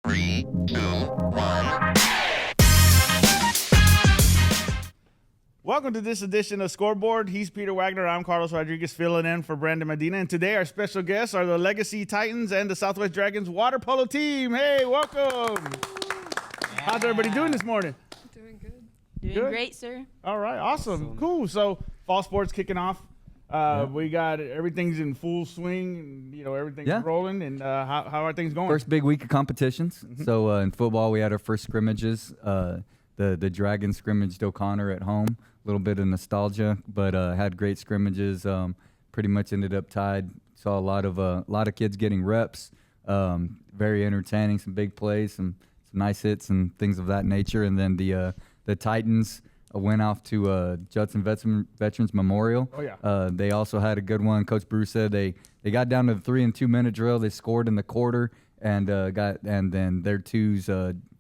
3, 2, 1. Welcome to this edition of Scoreboard. He's Peter Wagner. I'm Carlos Rodriguez filling in for Brandon Medina. And today our special guests are the Legacy Titans and the Southwest Dragons water polo team. Hey, welcome. Yeah. How's everybody doing this morning? Doing good. Doing great, sir. All right, awesome. Cool. So fall sports kicking off. We got everything's in full swing, and, everything's rolling. And how are things going? First big week of competitions. Mm-hmm. So in football, we had our first scrimmages. The Dragons scrimmaged O'Connor at home. A little bit of nostalgia, but had great scrimmages. Pretty much ended up tied. Saw a lot of kids getting reps. Very entertaining. Some big plays, some nice hits, and things of that nature. And then the Titans went off to Judson Veterans Memorial. Oh yeah. They also had a good one. Coach Bruce said they got down to the 3 and 2 minute drill. They scored in the quarter and then their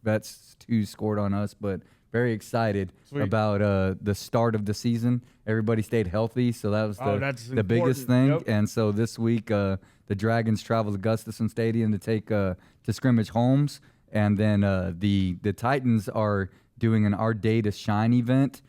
vets scored on us, but very excited about the start of the season. Everybody stayed healthy, so that was the biggest thing. Yep. And so this week, the Dragons traveled to Gustafson Stadium to take to scrimmage Holmes, and then the Titans are doing an Our Day to Shine event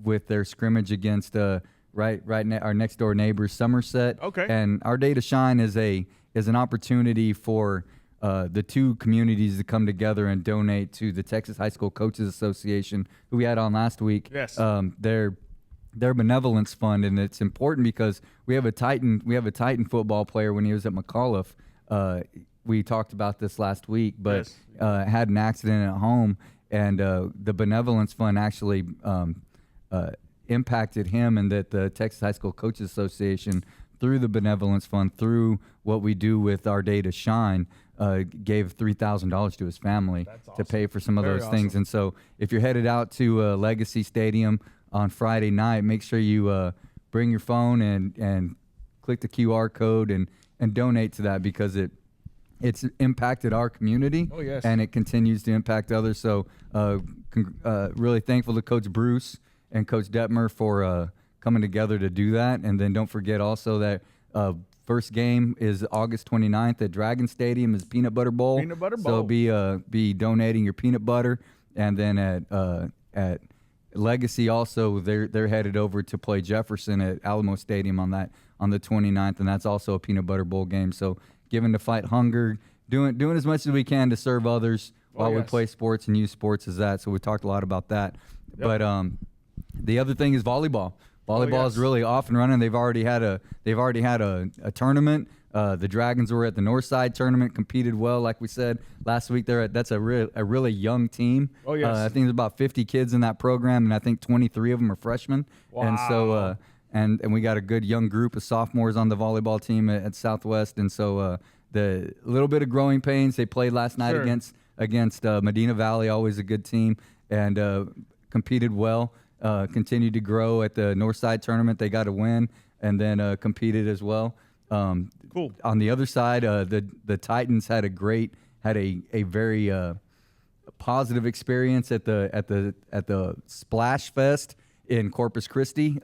with their scrimmage against our next door neighbors, Somerset. Okay. And Our Day to Shine is an opportunity for the two communities to come together and donate to the Texas High School Coaches Association, who we had on last week. Yes. Their benevolence fund, and it's important because we have a Titan football player when he was at McAuliffe. We talked about this last week, but had an accident at home, and the benevolence fund actually impacted him, and that the Texas High School Coaches Association, through the benevolence fund, through what we do with Our Day to Shine, gave $3,000 to his family to pay for some of those things. And so if you're headed out to Legacy Stadium on Friday night, make sure you bring your phone and click the QR code and donate to that, because it's impacted our community. Oh, yes. And it continues to impact others. So really thankful to Coach Bruce and Coach Detmer for coming together to do that. And then don't forget also that first game is August 29th at Dragon Stadium is Peanut Butter Bowl. Peanut Butter Bowl. So be donating your peanut butter. And then at Legacy also, they're headed over to play Jefferson at Alamo Stadium on the 29th, and that's also a Peanut Butter Bowl game. So giving to fight hunger, doing as much as we can to serve others while we play sports and use sports as that. So we talked a lot about that. Yep. But the other thing is volleyball. Volleyball is really off and running. They've already had a tournament. The Dragons were at the Northside tournament, competed well, like we said last week. That's a really young team. Oh yes. I think there's about 50 kids in that program, and I think 23 of them are freshmen. Wow. And so and we got a good young group of sophomores on the volleyball team at Southwest. And so the little bit of growing pains. They played last night against Medina Valley, always a good team, and competed well. Continued to grow at the Northside tournament. They got a win, and then competed as well. Cool. On the other side, the Titans had a very positive experience at the Splash Fest in Corpus Christi.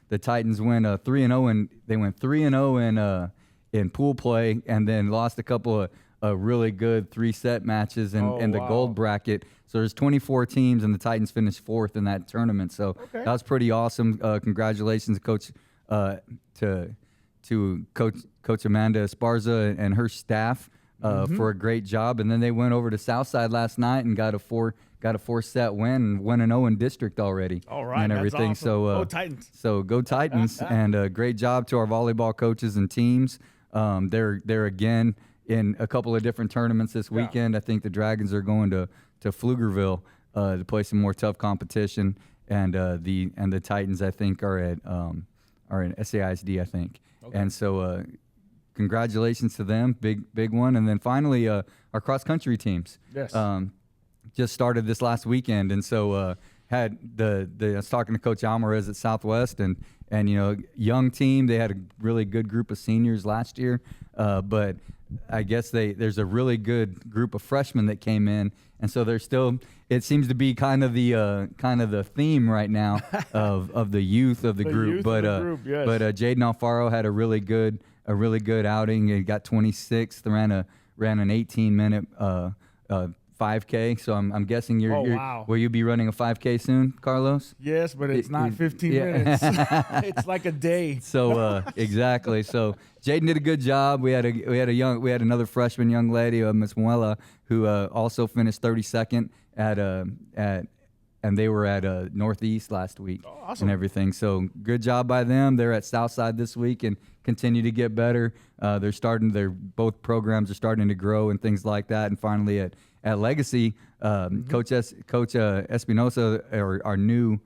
The Titans went 3-0, and they went 3-0 in pool play, and then lost a couple of really good 3-set matches in the gold bracket. So there's 24 teams, and the Titans finished 4th in that tournament. So that was pretty awesome. Congratulations, Coach, to Coach Amanda Esparza and her staff for a great job. And then they went over to Southside last night and got a 4-set win, and 1-0 in district already. All right, and everything. That's awesome. So go Titans. So go Titans, and great job to our volleyball coaches and teams. They're again in a couple of different tournaments this weekend. I think the Dragons are going to Pflugerville to play some more tough competition, and the Titans, I think, are in SAISD, I think. Okay. And so congratulations to them, big one. And then finally our cross country teams. Yes. Just started this last weekend, and so had I was talking to Coach Alvarez at Southwest, and young team. They had a really good group of seniors last year, but I guess there's a really good group of freshmen that came in, and so there's still. It seems to be kind of the theme right now of the youth of the group. But Jaden Alfaro had a really good outing. He got 26th, ran ran an 18-minute 5K. So I'm guessing wow. will you be running a 5K soon, Carlos? Yes, but it's not 15 yeah. minutes. It's like a day. So exactly. So Jaden did a good job. We had another freshman young lady, Miss Muela, who also finished 32nd and they were at Northeast last week. Oh, awesome. And everything. So good job by them. They're at Southside this week and continue to get better. Both programs are starting to grow and things like that. And finally at Legacy, Coach Espinosa, our new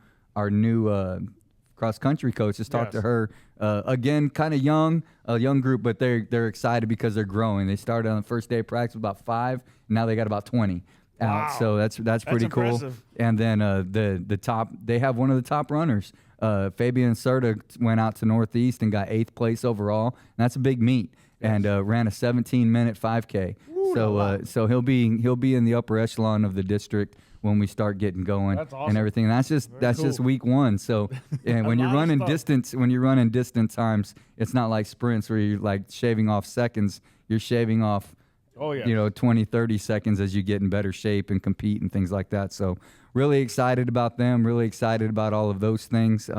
cross country coach, just talked to her again, kind of a young group, but they're excited because they're growing. They started on the first day of practice with about 5, and now they got about 20 out. Wow. So that's pretty cool. Impressive. And then the top, they have one of the top runners. Fabian Serta went out to Northeast and got 8th place overall. And that's a big meet. And ran a 17-minute 5K. Ooh, so he'll be in the upper echelon of the district when we start getting going. That's awesome. And everything. And that's just week 1. So and when you're running distance times, it's not like sprints where you're like shaving off seconds. You're shaving off 20, 30 seconds as you get in better shape and compete and things like that. So really excited about them, really excited about all of those things.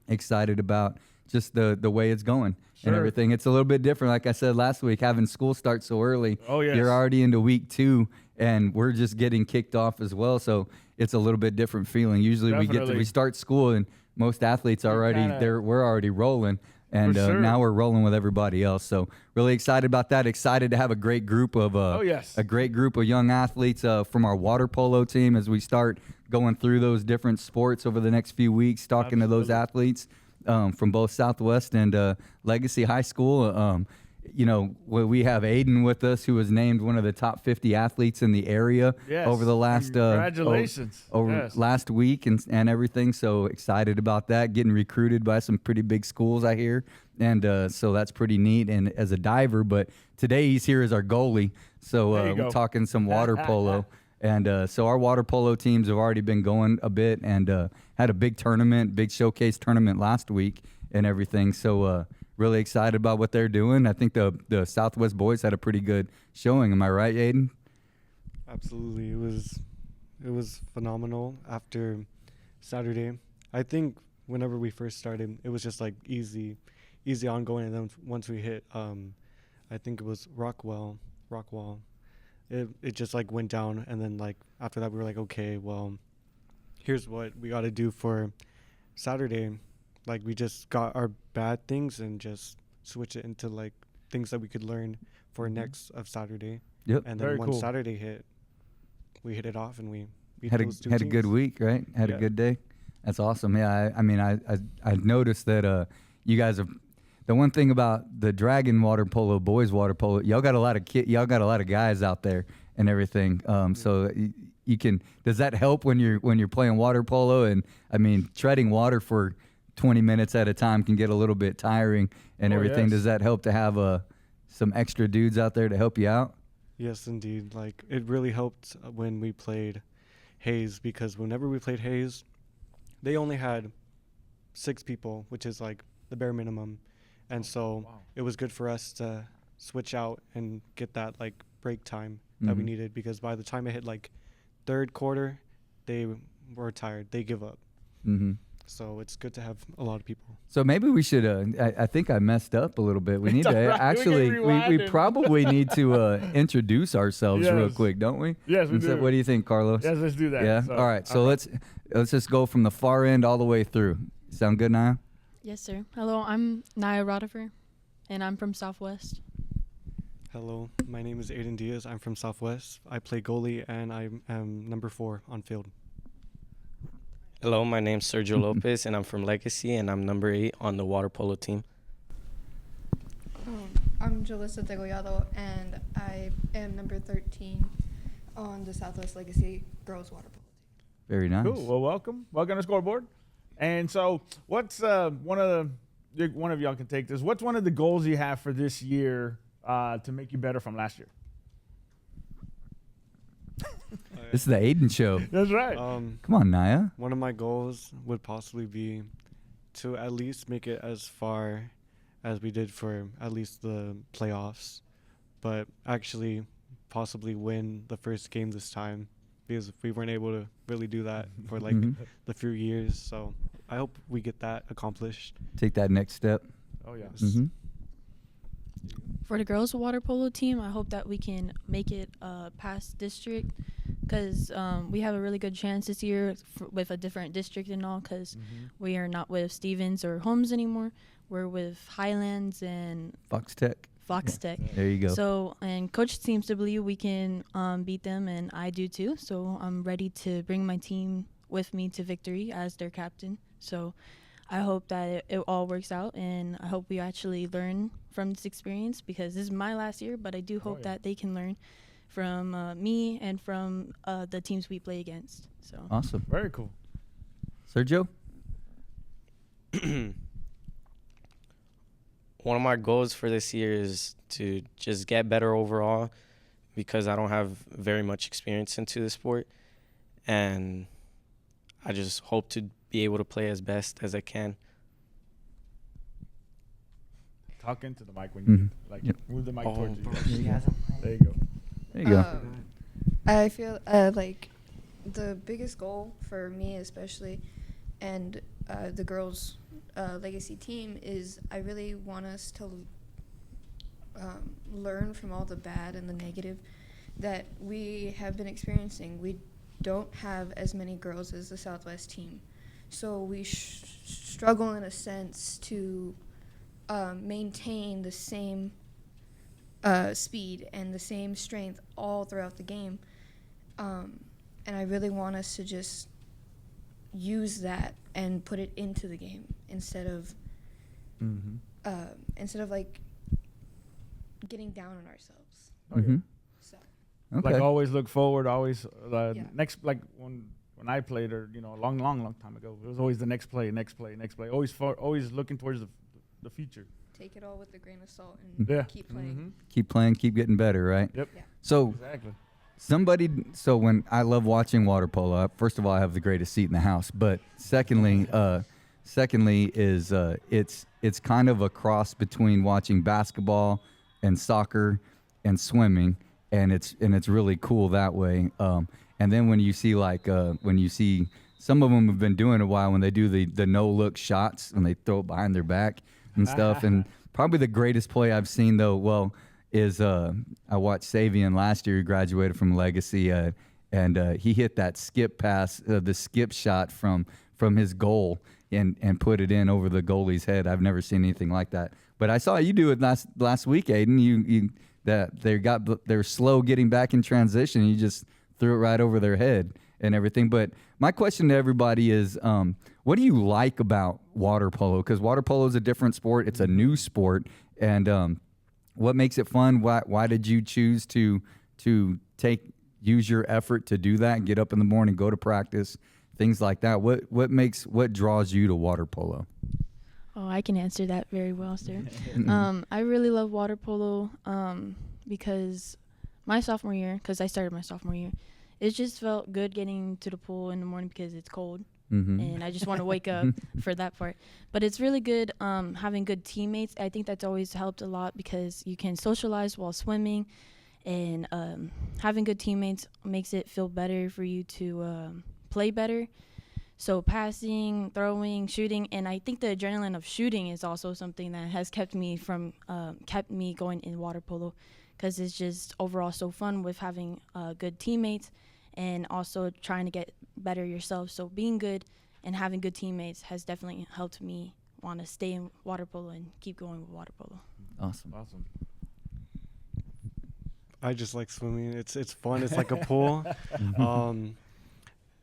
Excited about just the way it's going and everything. It's a little bit different. Like I said last week, having school start so early, you're already into week 2 and we're just getting kicked off as well. So it's a little bit different feeling. Usually we start school and most athletes we're already rolling. And now we're rolling with everybody else. So really excited about that. Excited to have a great group of young athletes from our water polo team as we start going through those different sports over the next few weeks, talking to those athletes from both Southwest and Legacy High School. We have Aiden with us, who was named one of the top 50 athletes in the area over the last congratulations last week and everything. So excited about that, getting recruited by some pretty big schools, I hear, and so that's pretty neat. And as a diver, but today he's here as our goalie. So we're talking some water polo. And so our water polo teams have already been going a bit and had a big showcase tournament last week and everything. So really excited about what they're doing. I think the Southwest boys had a pretty good showing. Am I right, Aiden? Absolutely. It was phenomenal after Saturday. I think whenever we first started, it was just like easy ongoing. And then once we hit, I think it was Rockwall, it just like went down. And then like after that, we were like, okay, well, here's what we got to do for Saturday. Like we just got our bad things and just switch it into like things that we could learn for next of Saturday. Yep. And then once Saturday hit, we hit it off and we beat had those two a teams. good week, right? Had a good day. That's awesome. Yeah, I noticed that you guys have. The one thing about the Dragon water polo, boys water polo, y'all got a lot of guys out there and everything. So you can. Does that help when you're playing water polo? And I mean, treading water for 20 minutes at a time can get a little bit tiring and everything. Does that help to have some extra dudes out there to help you out? Yes, indeed. Like it really helped when we played Hayes, because whenever we played Hayes, they only had 6 people, which is like the bare minimum. And so it was good for us to switch out and get that like break time that we needed, because by the time it hit like third quarter, they were tired. They give up. Mm-hmm. So it's good to have a lot of people. So maybe we should. I think I messed up a little bit. We need to actually. We probably need to introduce ourselves real quick, don't we? Yes, we do. What do you think, Carlos? Yes, let's do that. Yeah. All right. So let's just go from the far end all the way through. Sound good, Naya? Yes, sir. Hello, I'm Naya Rodifer, and I'm from Southwest. Hello, my name is Aiden Diaz. I'm from Southwest. I play goalie, and I am number 4 on field. Hello, my name's Sergio Lopez, and I'm from Legacy, and I'm number 8 on the water polo team. I'm Jalissa Degollado, and I am number 13 on the Southwest Legacy girls water polo team. Very nice. Cool. Well, welcome to Scoreboard. And so, what's one of y'all can take this? What's one of the goals you have for this year to make you better from last year? This is the Aiden show. That's right. Come on, Naya. One of my goals would possibly be to at least make it as far as we did for at least the playoffs. but actually possibly win the first game this time, because we weren't able to really do that for like the few years. So I hope we get that accomplished. Take that next step. Oh yeah. Mm-hmm. For the girls water polo team, I hope that we can make it past district, because we have a really good chance this year with a different district and all, because we are not with Stevens or Holmes anymore. We're with Highlands and Fox Tech. Tech. There you go. So, and coach seems to believe we can beat them, and I do too. So I'm ready to bring my team with me to victory as their captain. So I hope that it all works out, and I hope we actually learn from this experience, because this is my last year, but I do hope that they can learn from me and from the teams we play against. So Awesome. Very cool. Sergio? One of my goals for this year is to just get better overall, because I don't have very much experience into the sport, and I just hope to be able to play as best as I can. Talk into the mic when you move the mic towards you. There you go. There you go. I feel like the biggest goal for me especially, and the girls' legacy team, is I really want us to learn from all the bad and the negative that we have been experiencing. We don't have as many girls as the Southwest team, so we struggle in a sense to maintain the same speed and the same strength all throughout the game. And I really want us to just use that and put it into the game instead of like getting down on ourselves. Mm-hmm. So Okay. Like always look forward. Always Yeah. next. Like when I played, or a long time ago, it was always the next play. Always looking towards the future. take it all with a grain of salt and Yeah. keep playing. Keep playing, keep getting better, right? Yep. Yeah. So Exactly. so when I love watching water polo, first of all, I have the greatest seat in the house, but secondly is it's kind of a cross between watching basketball and soccer and swimming, and it's really cool that way. And then when you see some of them have been doing it a while, when they do the no look shots, when they throw it behind their back and stuff. And probably the greatest play I've seen though, is I watched Savian last year. He graduated from Legacy, and he hit that skip pass, the skip shot from his goal, and put it in over the goalie's head. I've never seen anything like that. But I saw you do it last week, Aiden. They're slow getting back in transition. You just threw it right over their head and everything. But my question to everybody is, what do you like about water polo? Because water polo is a different sport. It's a new sport, and what makes it fun? Why did you choose to use your effort to do that? Get up in the morning, go to practice, things like that. What draws you to water polo? Oh, I can answer that very well, sir. I really love water polo because my sophomore year, because I started my sophomore year, it just felt good getting to the pool in the morning because it's cold. And I just want to wake up for that part. But it's really good having good teammates. I think that's always helped a lot because you can socialize while swimming, and having good teammates makes it feel better for you to play better. So passing, throwing, shooting, and I think the adrenaline of shooting is also something that has kept me going in water polo, because it's just overall so fun with having good teammates and also trying to get better yourself. So being good and having good teammates has definitely helped me want to stay in water polo and keep going with water polo. Awesome. I just like swimming. It's fun. It's like a pool.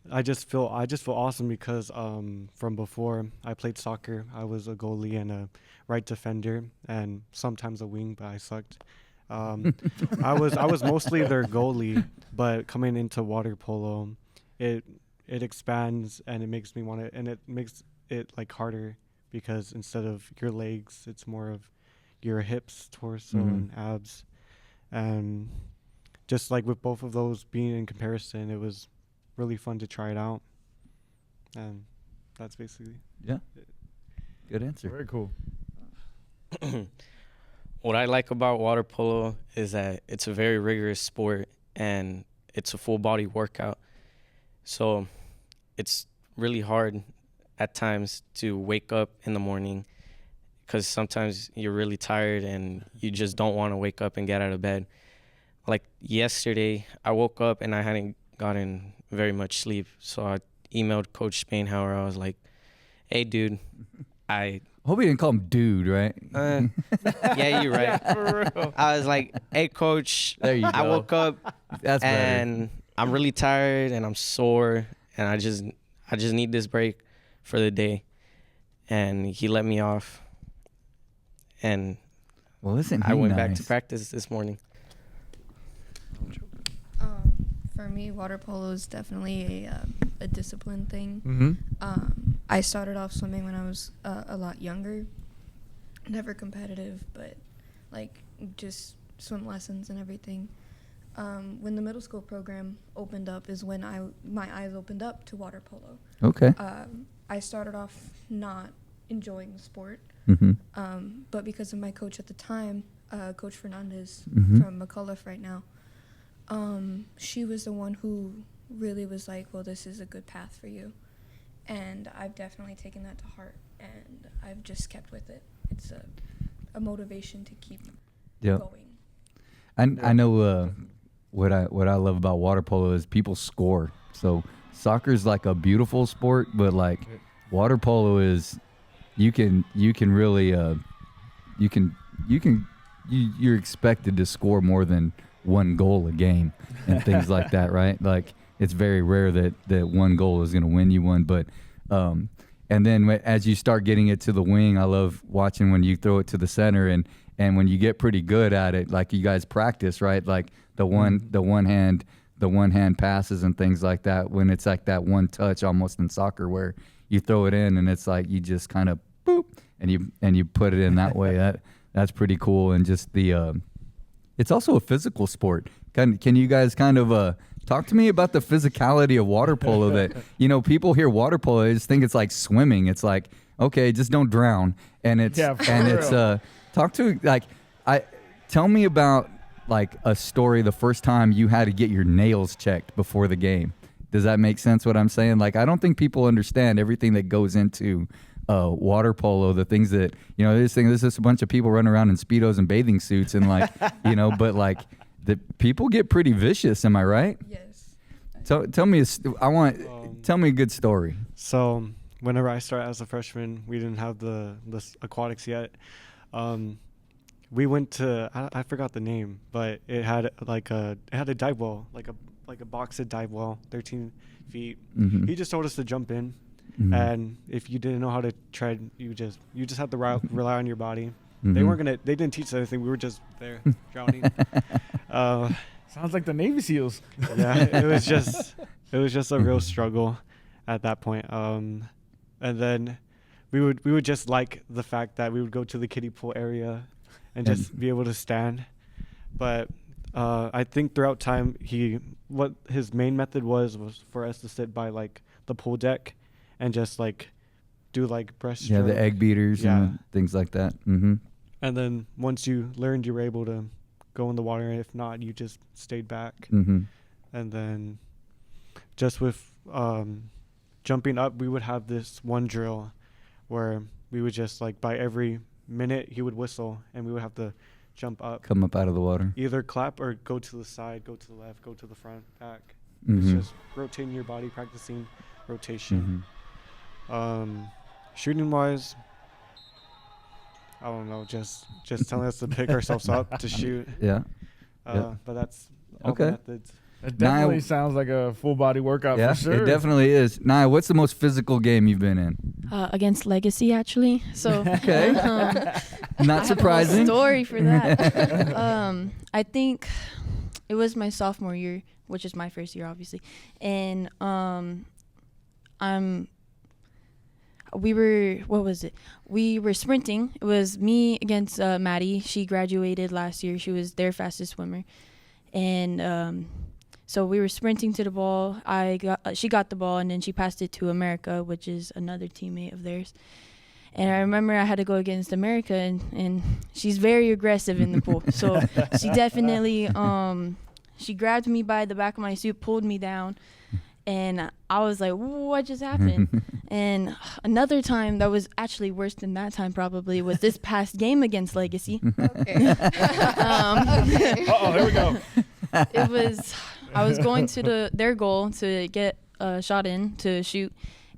I just feel awesome because from before I played soccer, I was a goalie and a right defender and sometimes a wing, but I sucked. I was mostly their goalie, but coming into water polo, it expands and it makes me want to, and it makes it like harder because instead of your legs, it's more of your hips, torso, and abs, and just like with both of those being in comparison, it was really fun to try it out, and that's basically Yeah. Good answer. Very cool. What I like about water polo is that it's a very rigorous sport and it's a full body workout. So it's really hard at times to wake up in the morning because sometimes you're really tired and you just don't want to wake up and get out of bed. Like yesterday, I woke up and I hadn't gotten very much sleep. So I emailed Coach Spainhauer. I was like, hey, dude, I Hope you didn't call him dude, right? yeah, you're right. Yeah, for real. I was like, hey, Coach, There you I go. woke up That's better. and I'm really tired and I'm sore and I just need this break for the day. And he let me off. And Well, isn't he I went back to nice? practice this morning. For me, water polo is definitely a discipline thing. Mm-hmm. I started off swimming when I was a lot younger. Never competitive, but like just swim lessons and everything. When the middle school program opened up is when my eyes opened up to water polo. Okay. I started off not enjoying the sport, Mm-hmm. but because of my coach at the time, Coach Fernandez Mhm. from McCullough right now, she was the one who really was like, well, this is a good path for you. And I've definitely taken that to heart, and I've just kept with it. It's a motivation to keep Yep. going. I know what I love about water polo is people score. So soccer is like a beautiful sport, but like water polo is you can really you're expected to score more than one goal a game and things like that, right? Like it's very rare that one goal is going to win you one, but and then as you start getting it to the wing, I love watching when you throw it to the center and when you get pretty good at it, like you guys practice, right? Like the one hand passes and things like that, when it's like that one touch almost in soccer where you throw it in and it's like you just kind of boop and you put it in that way. That's pretty cool. And just it's also a physical sport. Can you guys kind of talk to me about the physicality of water polo? That people hear water polo, they just think it's like swimming. It's like, okay, just don't drown. And it's Yeah, for real. talk to tell me about like a story the first time you had to get your nails checked before the game. Does that make sense what I'm saying? Like I don't think people understand everything that goes into water polo, the things that this thing. There's just a bunch of people running around in Speedos and bathing suits and like but like the people get pretty vicious. Am I right? Yes. Tell me tell me a good story. So whenever I started as a freshman, we didn't have the aquatics yet. We went to I forgot the name, but it had a dive well, like a boxed dive well, 13 feet. Mhm. He just told us to jump in, Mhm. and if you didn't know how to tread, you just had to rely on your body. Mhm. They didn't teach us anything. We were just there drowning. Sounds like the Navy SEALs. Yeah, it was just a real struggle at that point. And then we would just like the fact that we would go to the kiddie pool area and just be able to stand. But I think throughout time, what his main method was for us to sit by like the pool deck and just like do like breaststroke. Yeah, the egg beaters and things like that. Mm-hmm. And then once you learned, you were able to go in the water. And if not, you just stayed back. Mm-hmm. And then just with jumping up, we would have this one drill where we would just like by every minute he would whistle and we would have to jump up, Come up out of the water. either clap or go to the side, go to the left, go to the front, back. Mhm. It's just rotating your body, practicing rotation. Shooting wise, I don't know, just telling us to pick ourselves up to shoot. Yeah. But that's all Okay. the methods. It definitely Now- sounds like a full body workout Yeah, for sure. it definitely is. Naya, what's the most physical game you've been in? Against Legacy, actually. So Okay. I Not have a whole surprising. story for that. I think it was my sophomore year, which is my first year, obviously, and we were sprinting. It was me against Maddie. She graduated last year. She was their fastest swimmer, and so we were sprinting to the ball. She got the ball, and then she passed it to America, which is another teammate of theirs. And I remember I had to go against America, and she's very aggressive in the pool. So she definitely, she grabbed me by the back of my suit, pulled me down, and I was like, what just happened? And another time that was actually worse than that time probably was this past game against Legacy. Okay. Uh-oh, here we go. It was, I was going to their goal to get a shot in to shoot,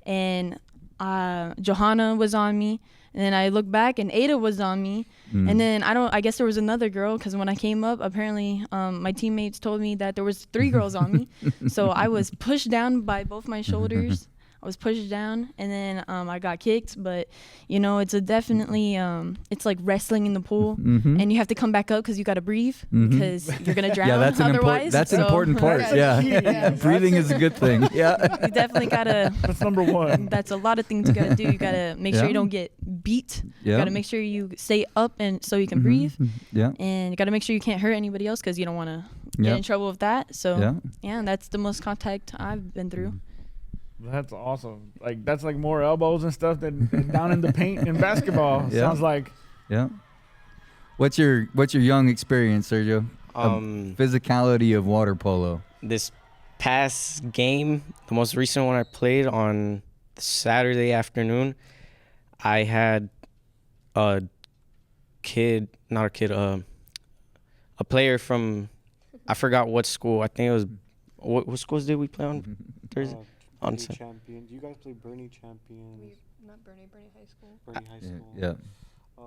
and Johanna was on me, and then I looked back and Ada was on me, and then I guess there was another girl, because when I came up, apparently my teammates told me that there was 3 girls on me. So I was pushed down by both my shoulders. I was pushed down, and then I got kicked. But it's a definitely it's like wrestling in the pool, and you have to come back up because you got to breathe, because you're gonna drown. Yeah, that's an otherwise. an important part. Yeah, breathing is a good thing. Yeah, You definitely gotta. That's number 1. That's a lot of things you gotta do. You gotta make sure you don't get beat. Yeah. You gotta make sure you stay up and so you can breathe. Yeah. And you gotta make sure you can't hurt anybody else because you don't want to get in trouble with that. So yeah, that's the most contact I've been through. That's awesome. Like that's like more elbows and stuff than down in the paint in basketball. Yeah. Sounds like. Yeah. What's your young experience, Sergio? Physicality of water polo. This past game, the most recent one I played on Saturday afternoon, I had a player from, I forgot what school. I think it was, what schools did we play on Thursday? Bernie Champion. Do you guys play Bernie Champions? Not Bernie High School. Bernie High School. Yeah. I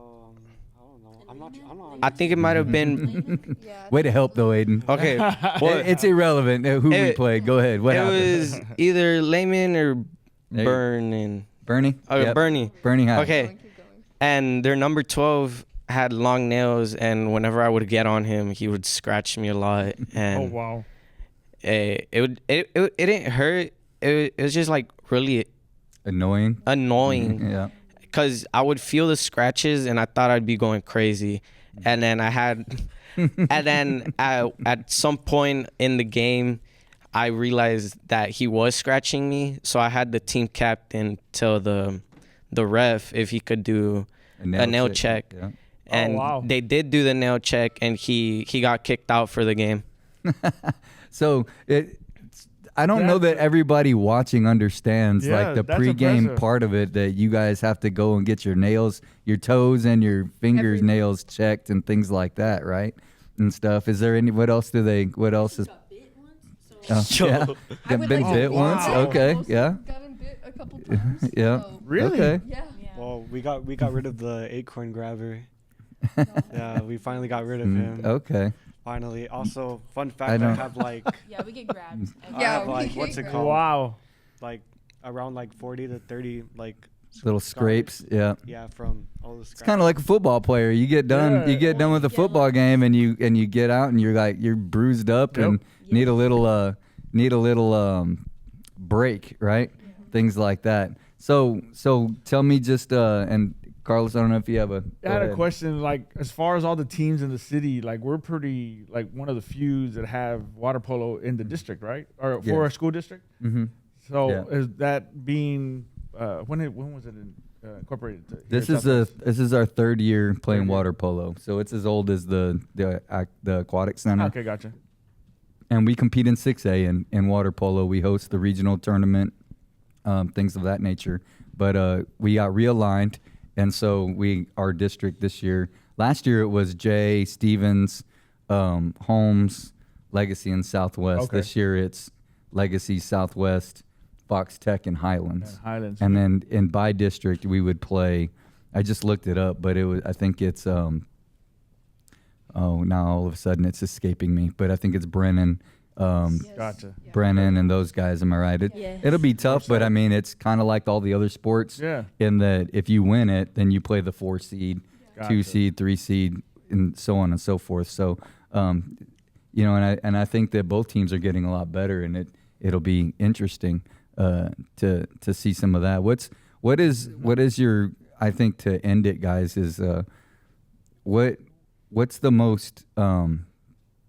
don't know. I'm not. I think it might have been. Yeah. Way to help though, Aiden. Okay. Well, it's irrelevant who we played. Go ahead. What happened? It was either Layman or Burn. Bernie. Okay, Yep. Bernie. Bernie High. Okay. Keep going. And their number 12 had long nails, and whenever I would get on him, he would scratch me a lot. And Oh wow. it didn't hurt. It was just like really Annoying. annoying. Because I would feel the scratches and I thought I'd be going crazy. And then at some point in the game, I realized that he was scratching me. So I had the team captain tell the ref if he could do a nail check. Yeah. And wow. they did do the nail check, and he got kicked out for the game. So I don't know that everybody watching understands Yeah, like the that's pregame impressive. part of it, that you guys have to go and get your nails, your toes and your fingers Everything. nails checked and things like that, right? And stuff. Is there what else is yeah. I would Been like to bit be once? Wow. Okay, Also yeah. Gotten bit a couple times. Yeah. So, Really? Okay. yeah. Well, we got rid of the acorn grabber. Yeah, we finally got rid of him. Okay. Finally. Also, fun fact, I I, know. have like Yeah, we get grabbed. I Yeah, have like we what's it get called? Wow. Like around like 40 to 30 like Little scrapes. Yeah. yeah, from all the It's kind of like a football player. You get done. Yeah. You get done with a Yeah, football like- game, and you get out, and you're bruised up Yep. and need a little break, right? Things like that. So tell me just and Carlos, I don't know if you have I had a question. Like as far as all the teams in the city, like we're pretty like one of the few that have water polo in the district, right? Or for Yeah. a school district. Mm-hmm. So Yeah. is that being when was it incorporated? This is our 3rd year playing water polo, so it's as old as the aquatic center. Okay, gotcha. And we compete in 6A in water polo. We host the regional tournament, things of that nature. But we got realigned, and so our district this year. Last year it was Jay, Stevens, Holmes, Legacy, and Southwest. Okay. This year it's Legacy, Southwest, Fox Tech, and Highlands. Highlands. And then in by district we would play. I just looked it up, but I think it's now all of a sudden it's escaping me, but I think it's Brennan, Gotcha. Brennan and those guys. Am I right? Yes. It'll be tough, but I mean it's kind of like all the other sports. Yeah. In that if you win it, then you play the 4 seed, Gotcha. 2 seed, 3 seed, and so on and so forth. So, and I think that both teams are getting a lot better, and it'll be interesting to see some of that. What is your, I think to end it, guys, is what's the most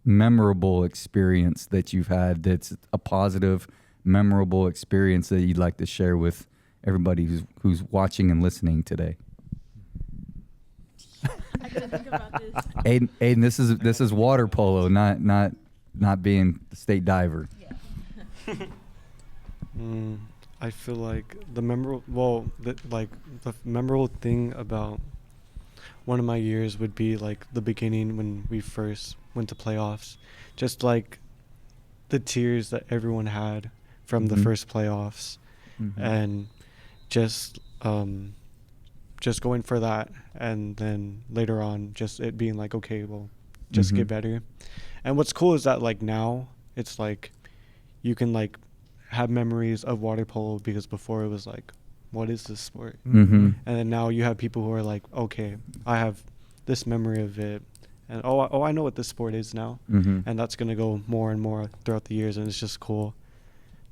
memorable experience that you've had that's a positive, memorable experience that you'd like to share with everybody who's watching and listening today? Think about this. Aiden, this is water polo, not being a state diver. I feel like the memorable thing about one of my years would be like the beginning when we first went to playoffs. Just like the tears that everyone had from the first playoffs, and just going for that, and then later on just it being like, okay, well, just get better. And what's cool is that like now it's like you can like have memories of water polo, because before it was like, what is this sport? And then now you have people who are like, okay, I have this memory of it, and I know what this sport is now. And that's going to go more and more throughout the years, and it's just cool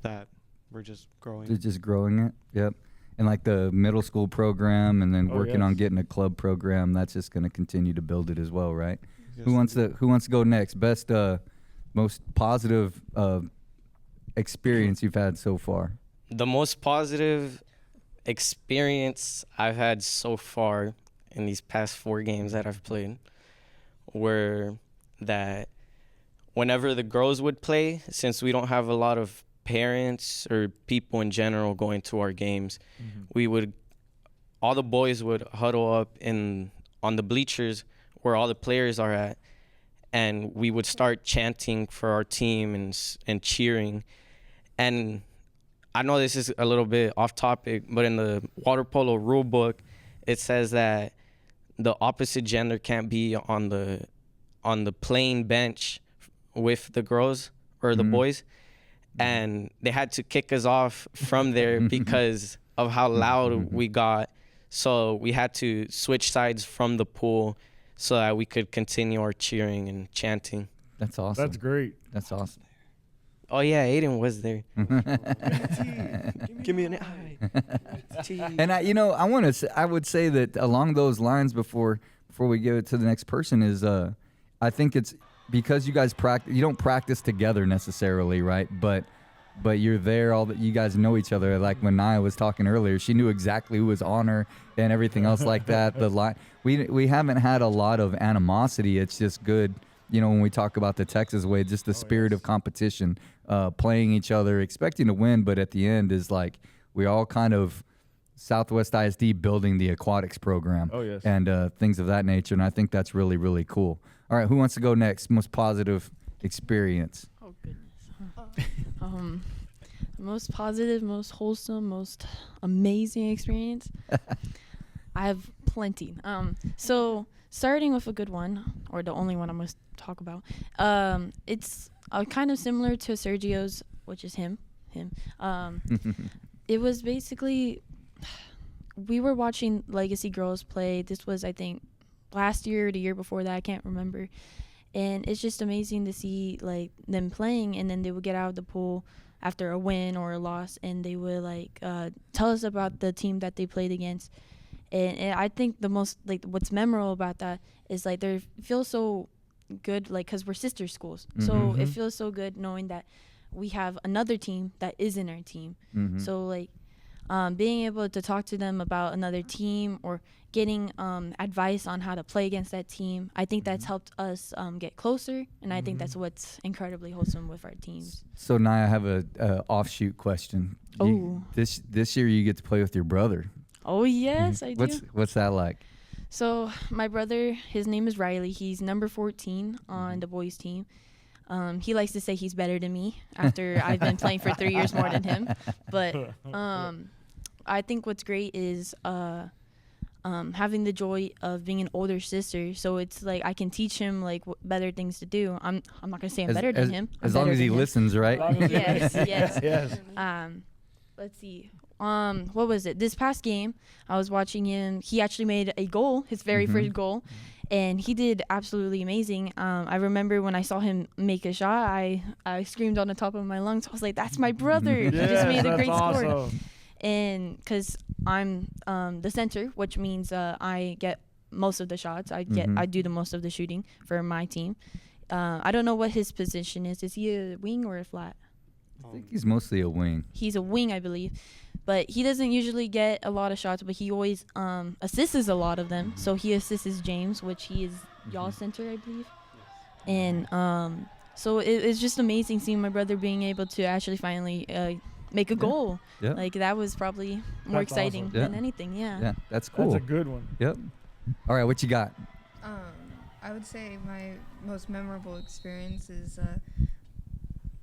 that we're just growing. They're just growing it. Yep. And like the middle school program, and then working on getting a club program, that's just going to continue to build it as well, right? Yes, Who wants to go next? Best most positive experience you've had so far? The most positive experience I've had so far in these past 4 games that I've played were that whenever the girls would play, since we don't have a lot of parents or people in general going to our games, all the boys would huddle up on the bleachers where all the players are at, and we would start chanting for our team and cheering. And I know this is a little bit off topic, but in the water polo rule book, it says that the opposite gender can't be on the playing bench with the girls or the boys. And they had to kick us off from there because of how loud we got. So we had to switch sides from the pool so that we could continue our cheering and chanting. That's awesome. That's great. That's awesome. Oh yeah, Aiden was there. Give me an eye. And I would say that along those lines, before we give it to the next person, is I think it's because you guys you don't practice together necessarily, right? But you're there, you guys know each other. Like when Naya was talking earlier, she knew exactly who was on her and everything else like that. The line, we haven't had a lot of animosity. It's just good, when we talk about the Texas way, just the spirit of competition, playing each other, expecting to win, but at the end is like we all kind of Southwest ISD building the aquatics program. And things of that nature, and I think that's really, really cool. All right, who wants to go next? Most positive experience. Oh goodness. Most positive, most wholesome, most amazing experience. I have plenty. So starting with a good one, or the only one I'm going to talk about. It's kind of similar to Sergio's, which is him. It was basically, we were watching Legacy girls play. This was, I think, last year or the year before that, I can't remember. And it's just amazing to see like them playing, and then they would get out of the pool after a win or a loss, and they would like tell us about the team that they played against. And I think the most like what's memorable about that is like they feel so good, like because we're sister schools, so it feels so good knowing that we have another team that isn't our team. So like being able to talk to them about another team or getting advice on how to play against that team, I think that's helped us get closer, and I think that's what's incredibly wholesome with our teams. So now I have a offshoot question. This year you get to play with your brother. Oh yes, I do. What's that like? So my brother, his name is Riley. He's number 14 on the boys team. He likes to say he's better than me after I've been playing for 3 years more than him. But I think what's great is having the joy of being an older sister. So it's like I can teach him like better things to do. I'm not gonna say I'm better than him. As long as he listens, right? Yes. Let's see. What was it? This past game, I was watching him. He actually made a goal, his very first goal, and he did absolutely amazing. I remember when I saw him make a shot, I screamed on the top of my lungs. I was like, "That's my brother! He just made a great score." And because I'm the center, which means I get most of the shots. I do the most of the shooting for my team. I don't know what his position is. Is he a wing or a flat? I think he's mostly a wing. He's a wing, I believe. but he doesn't usually get a lot of shots, but he always assists a lot of them. So he assists James, which he is y'all center, I believe. And so it's just amazing seeing my brother being able to actually finally make a goal. Yeah. Like, that was probably more That's exciting awesome. than anything. Yeah, that's cool. That's a good one. Yep. All right, what you got? I would say my most memorable experience is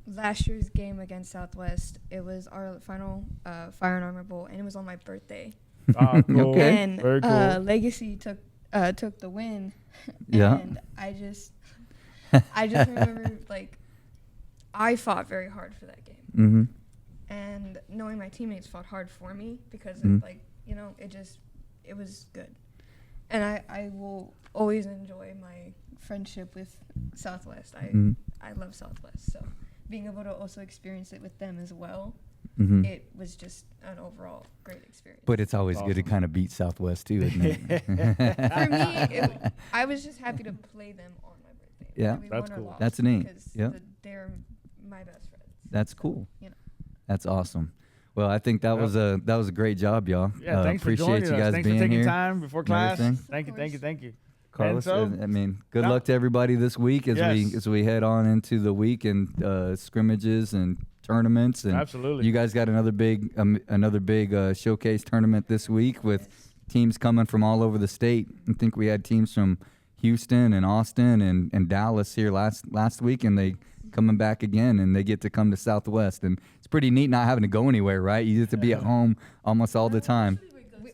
last year's game against Southwest. It was our final Fire and Armor Bowl, and it was on my birthday. Cool. Okay. And Very cool. Legacy took the win. Yeah. And I just remember, like, I fought very hard for that game. Mm-hmm. And knowing my teammates fought hard for me because, Mhm. like, you know, it was good. And I will always enjoy my friendship with Southwest. I love Southwest. So being able to also experience it with them as well, Mm-hmm. it was just an overall great experience. But it's always good to Awesome. kind of beat Southwest too, isn't it? For me, I was just happy to play them on my birthday. Yeah. Whether we That's won or cool. lost, That's neat. Because Yep. they're my best friends. That's cool. You know. That's awesome. Well, I think that was a great job, y'all. Yeah, thanks for appreciate joining you us. guys Thanks being for taking here. time before class. everything. Thank you, thank you, thank you. Carlos, so- I mean, good No. luck to everybody this week as Yes. we head on into the week and scrimmages and tournaments. And Absolutely. you guys got another big showcase tournament this week with teams coming from all over the state. I think we had teams from Houston and Austin and Dallas here last week, and they coming back again, and they get to come to Southwest. And it's pretty neat not having to go anywhere, right? You get to be at home almost all the time.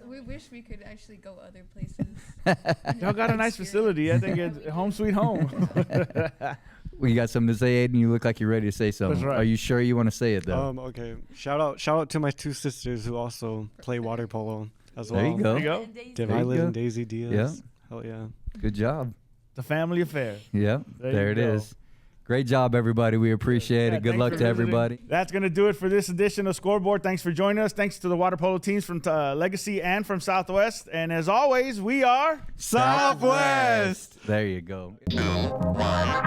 We wish we could actually go other places. Y'all got a nice facility. I think it's home sweet home. Well, you got something to say, Aiden? You look like you're ready to say something. That's right. Are you sure you want to say it, though? Okay. Shout out to my two sisters who also play water polo as well. There you go. There you go. Dev There you Island go. and Daisy Diaz. Yeah. Hell yeah. Good job. The family affair. Yeah, There there you it go. is. Great job, everybody. We appreciate Yeah, it. Good thanks luck for to visiting. everybody. That's going to do it for this edition of Scoreboard. Thanks for joining us. Thanks to the water polo teams from Legacy and from Southwest. And as always, we are Southwest. There you go. 2, 1.